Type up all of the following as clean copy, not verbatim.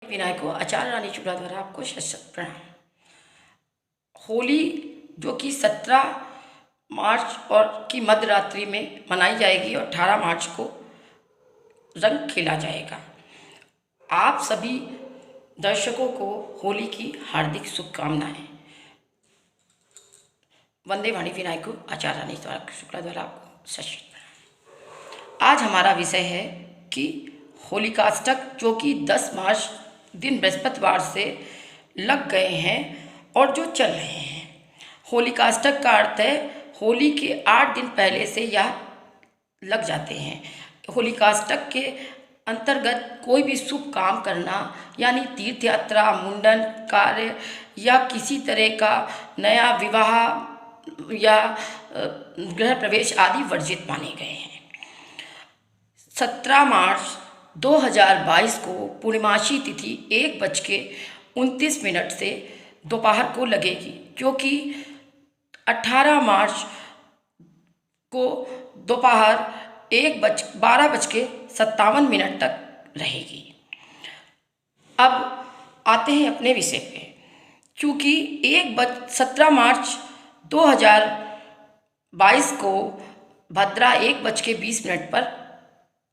विनायको आचार्य रानी शुक्ला द्वारा आपको शत शत प्रणाम। होली जो कि 17 मार्च और की मध्य रात्रि में मनाई जाएगी और 18 मार्च को रंग खेला जाएगा। आप सभी दर्शकों को होली की हार्दिक शुभकामनाएं। वंदे वाणी विनायको आचार्य रानी शुक्ला द्वारा आपको शत शत प्रणाम। आज हमारा विषय है कि होलिकाष्टक जो कि 10 मार्च दिन बृहस्पतिवार से लग गए हैं और जो चल रहे हैं। होलिकाष्टक का अर्थ है होली के 8 दिन पहले से यह लग जाते हैं। होलिकाष्टक के अंतर्गत कोई भी शुभ काम करना यानी तीर्थ यात्रा, मुंडन कार्य या किसी तरह का नया विवाह या गृह प्रवेश आदि वर्जित माने गए हैं। 17 मार्च 2022 को पूर्णिमासी तिथि 1:29 से दोपहर को लगेगी, क्योंकि 18 मार्च को दोपहर 12:57 तक रहेगी। अब आते हैं अपने विषय पे। क्योंकि 17 मार्च 2022 को भद्रा 1:20 पर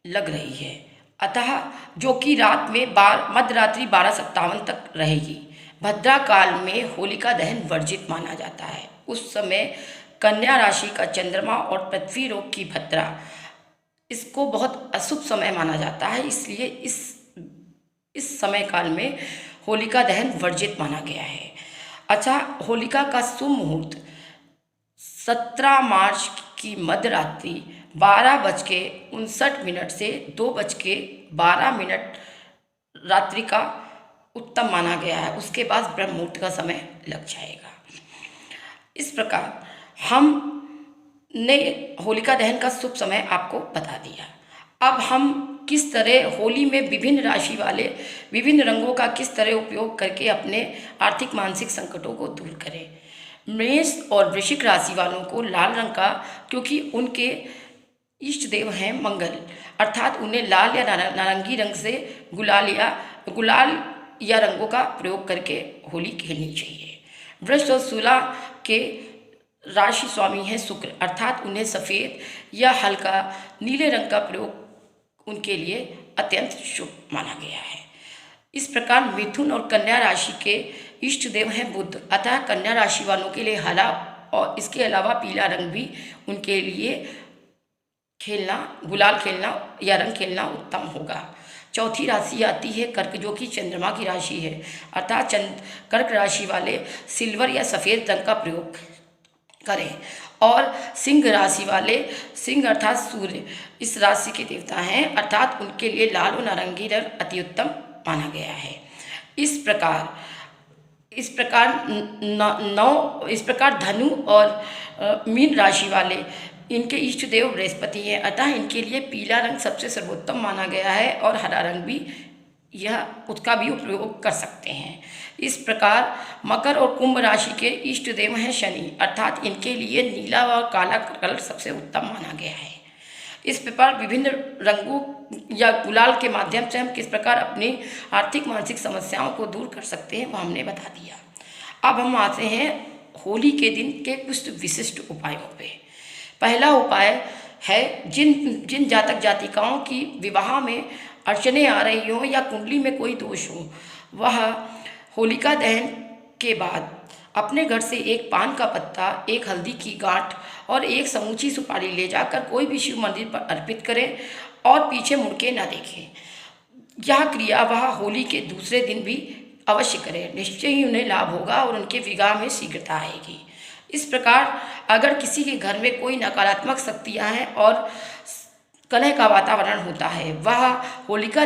लग रही है, अतः जो कि रात में मध्य रात्रि 12:57 तक रहेगी। भद्रा काल में होलिका दहन वर्जित माना जाता है। उस समय कन्या राशि का चंद्रमा और पृथ्वी योग की भद्रा, इसको बहुत अशुभ समय माना जाता है, इसलिए इस समय काल में होलिका दहन वर्जित माना गया है। अच्छा, होलिका का शुभ मुहूर्त 17 मार्च की मध्य रात्रि 12:59 से 2:12 रात्रि का उत्तम माना गया है। उसके बाद ब्रह्म मुहूर्त का समय लग जाएगा। इस प्रकार हमने होलिका दहन का शुभ समय आपको बता दिया। अब हम किस तरह होली में विभिन्न राशि वाले विभिन्न रंगों का किस तरह उपयोग करके अपने आर्थिक मानसिक संकटों को दूर करें। मेष और वृश्चिक राशि वालों को लाल रंग का, क्योंकि उनके इष्ट देव हैं मंगल, अर्थात उन्हें लाल या नारंगी रंग से गुलाल या रंगों का प्रयोग करके होली खेलनी चाहिए। वृष और तुला के राशि स्वामी हैं शुक्र, अर्थात उन्हें सफ़ेद या हल्का नीले रंग का प्रयोग उनके लिए अत्यंत शुभ माना गया है। इस प्रकार मिथुन और कन्या राशि के इष्ट देव हैं बुध, अतः कन्या राशि वालों के लिए हरा और इसके अलावा पीला रंग भी उनके लिए गुलाल खेलना या रंग खेलना उत्तम होगा। चौथी राशि आती है कर्क, जो कि चंद्रमा की राशि है, अर्थात कर्क राशि वाले सिल्वर या सफ़ेद रंग का प्रयोग करें। और सिंह राशि वाले, सिंह अर्थात सूर्य इस राशि के देवता हैं, अर्थात उनके लिए लाल और नारंगी रंग अति उत्तम माना गया है। इस प्रकार धनु और मीन राशि वाले, इनके इष्ट देव बृहस्पति हैं, अतः इनके लिए पीला रंग सबसे सर्वोत्तम माना गया है और हरा रंग भी उसका भी उपयोग कर सकते हैं। इस प्रकार मकर और कुंभ राशि के इष्ट देव हैं शनि, अर्थात इनके लिए नीला और काला कलर सबसे उत्तम माना गया है। इस प्रकार विभिन्न रंगों या गुलाल के माध्यम से हम किस प्रकार अपनी आर्थिक मानसिक समस्याओं को दूर कर सकते हैं, वह हमने बता दिया। अब हम आते हैं होली के दिन के कुछ विशिष्ट उपायों पे। पहला उपाय है जिन जातक जातिकाओं की विवाह में अड़चने आ रही हों या कुंडली में कोई दोष हो, वह होलिका दहन के बाद अपने घर से एक पान का पत्ता, एक हल्दी की गांठ और एक समूची सुपारी ले जाकर कोई भी शिव मंदिर पर अर्पित करें और पीछे मुड़ के न देखें। यह क्रिया वह होली के दूसरे दिन भी अवश्य करें, निश्चय ही उन्हें लाभ होगा और उनके विवाह में शीघ्रता आएगी। इस प्रकार अगर किसी के घर में कोई नकारात्मक शक्तियाँ हैं और कलह का वातावरण होता है, वह होलिका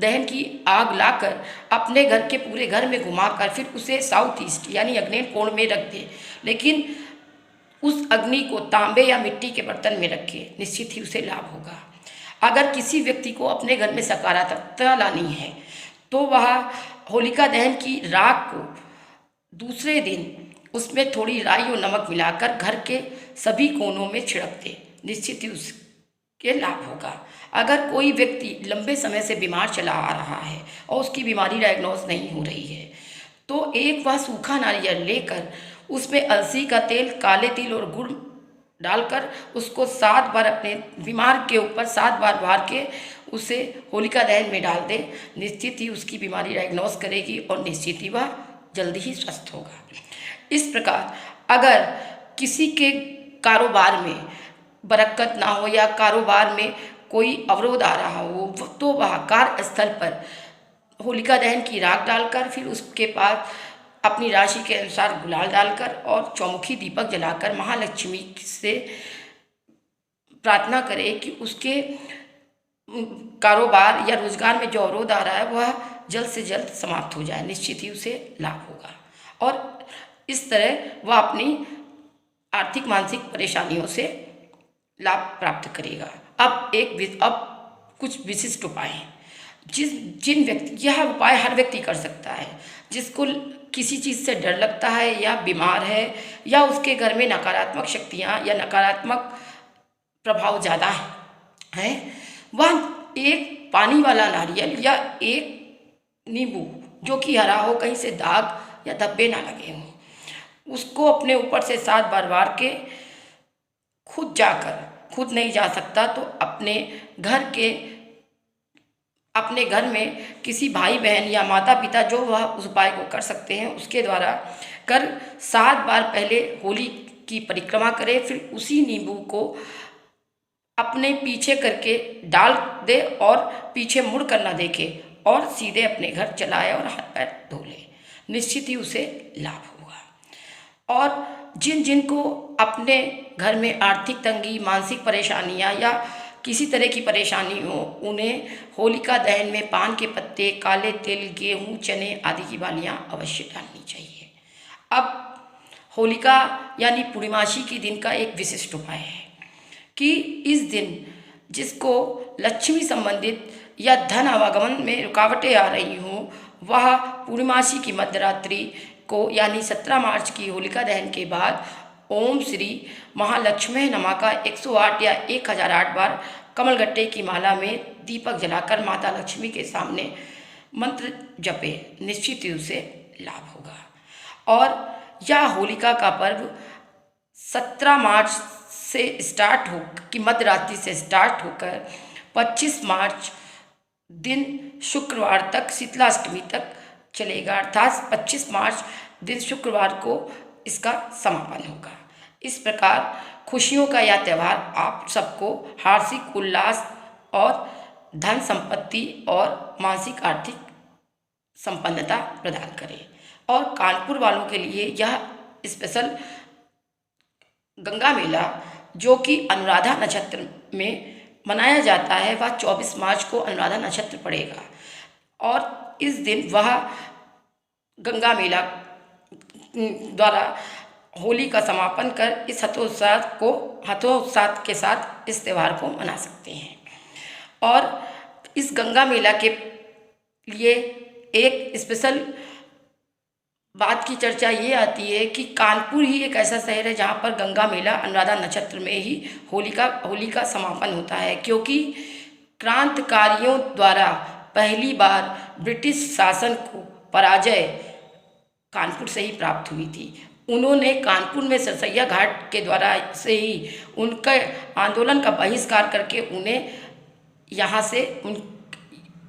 दहन की आग लाकर अपने घर के पूरे घर में घुमाकर फिर उसे साउथ ईस्ट यानी आग्नेय कोण में रख दे, लेकिन उस अग्नि को तांबे या मिट्टी के बर्तन में रखे, निश्चित ही उसे लाभ होगा। अगर किसी व्यक्ति को अपने घर में सकारात्मकता लानी है तो वह होलिका दहन की राख को दूसरे दिन उसमें थोड़ी राई और नमक मिलाकर घर के सभी कोनों में छिड़क दे, निश्चित ही उसके लाभ होगा। अगर कोई व्यक्ति लंबे समय से बीमार चला आ रहा है और उसकी बीमारी डायग्नोज नहीं हो रही है, तो एक वह सूखा नारियल लेकर उसमें अलसी का तेल, काले तिल और गुड़ डालकर उसको 7 बार अपने बीमार के ऊपर 7 बार मार के उसे होलिका दहन में डाल दे। निश्चित ही उसकी बीमारी डायग्नोज करेगी और निश्चित ही वह जल्दी ही स्वस्थ होगा। इस प्रकार अगर किसी के कारोबार में बरकत ना हो या कारोबार में कोई अवरोध आ रहा हो, तो वह कार्यस्थल पर होलिका दहन की राख डालकर फिर उसके बाद अपनी राशि के अनुसार गुलाल डालकर और चौमुखी दीपक जलाकर महालक्ष्मी से प्रार्थना करे कि उसके कारोबार या रोजगार में जो अवरोध आ रहा है वह जल्द से जल्द समाप्त हो जाए। निश्चित ही उसे लाभ होगा और इस तरह वह अपनी आर्थिक मानसिक परेशानियों से लाभ प्राप्त करेगा। अब कुछ विशिष्ट उपाय हैं जिन व्यक्ति, यह उपाय हर व्यक्ति कर सकता है जिसको किसी चीज़ से डर लगता है या बीमार है या उसके घर में नकारात्मक शक्तियाँ या नकारात्मक प्रभाव ज़्यादा है। वह एक पानी वाला नारियल या एक नींबू जो कि हरा हो, कहीं से दाग या धब्बे ना लगे हों, उसको अपने ऊपर से 7 बार वार के खुद नहीं जा सकता तो अपने घर में किसी भाई बहन या माता पिता जो वह उस उपाय को कर सकते हैं उसके द्वारा कर 7 बार पहले होली की परिक्रमा करे। फिर उसी नींबू को अपने पीछे करके डाल दे और पीछे मुड़ कर ना देखे और सीधे अपने घर चलाए और हाथ पैर धो ले। निश्चित ही उसे लाभ होगा। और जिन को अपने घर में आर्थिक तंगी, मानसिक परेशानियां या किसी तरह की परेशानी हो, उन्हें होलिका दहन में पान के पत्ते, काले तिल, गेहूं, चने आदि की बालियां अवश्य डालनी चाहिए। अब होलिका यानी पूर्णिमासी के दिन का एक विशिष्ट उपाय है कि इस दिन जिसको लक्ष्मी संबंधित या धन आवागमन में रुकावटें आ रही हों, वह पूर्णिमासी की मध्यरात्रि को यानी 17 मार्च की होलिका दहन के बाद ओम श्री महालक्ष्मी नमः का 108 या 1008 बार कमलगट्टे की माला में दीपक जलाकर माता लक्ष्मी के सामने मंत्र जपे। निश्चित ही उसे लाभ होगा। और यह होलिका का पर्व 17 मार्च से स्टार्ट हो कि मध्यरात्रि से स्टार्ट होकर 25 मार्च दिन शुक्रवार तक शीतलाष्टमी तक चलेगा, अर्थात 25 मार्च दिन शुक्रवार को इसका समापन होगा। इस प्रकार खुशियों का यह त्यौहार आप सबको हार्दिक उल्लास और धन संपत्ति और मानसिक आर्थिक संपन्नता प्रदान करे। और कानपुर वालों के लिए यह स्पेशल गंगा मेला जो कि अनुराधा नक्षत्र में मनाया जाता है, वह 24 मार्च को अनुराधा नक्षत्र पड़ेगा और इस दिन वह गंगा मेला द्वारा होली का समापन कर इस हतोत्साह के साथ इस त्यौहार को मना सकते हैं। और इस गंगा मेला के लिए एक स्पेशल बात की चर्चा ये आती है कि कानपुर ही एक ऐसा शहर है जहाँ पर गंगा मेला अनुराधा नक्षत्र में ही होली का समापन होता है, क्योंकि क्रांतिकारियों द्वारा पहली बार ब्रिटिश शासन को पराजय कानपुर से ही प्राप्त हुई थी। उन्होंने कानपुर में सरसैया घाट के द्वारा से ही उनके आंदोलन का बहिष्कार करके उन्हें यहाँ से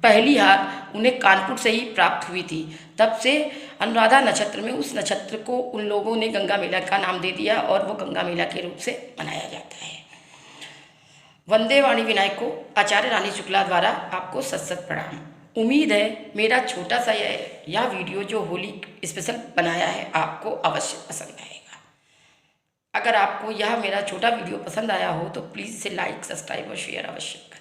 पहली हार उन्हें कानपुर से ही प्राप्त हुई थी। तब से अनुराधा नक्षत्र में उस नक्षत्र को उन लोगों ने गंगा मेला का नाम दे दिया और वो गंगा मेला के रूप से मनाया जाता है। वंदे वाणी विनायक को आचार्य रानी शुक्ला द्वारा आपको सत सत प्रणाम। उम्मीद है मेरा छोटा सा यह वीडियो जो होली स्पेशल बनाया है आपको अवश्य पसंद आएगा। अगर आपको यह मेरा छोटा वीडियो पसंद आया हो तो प्लीज़ इसे लाइक, सब्सक्राइब और शेयर अवश्य करें।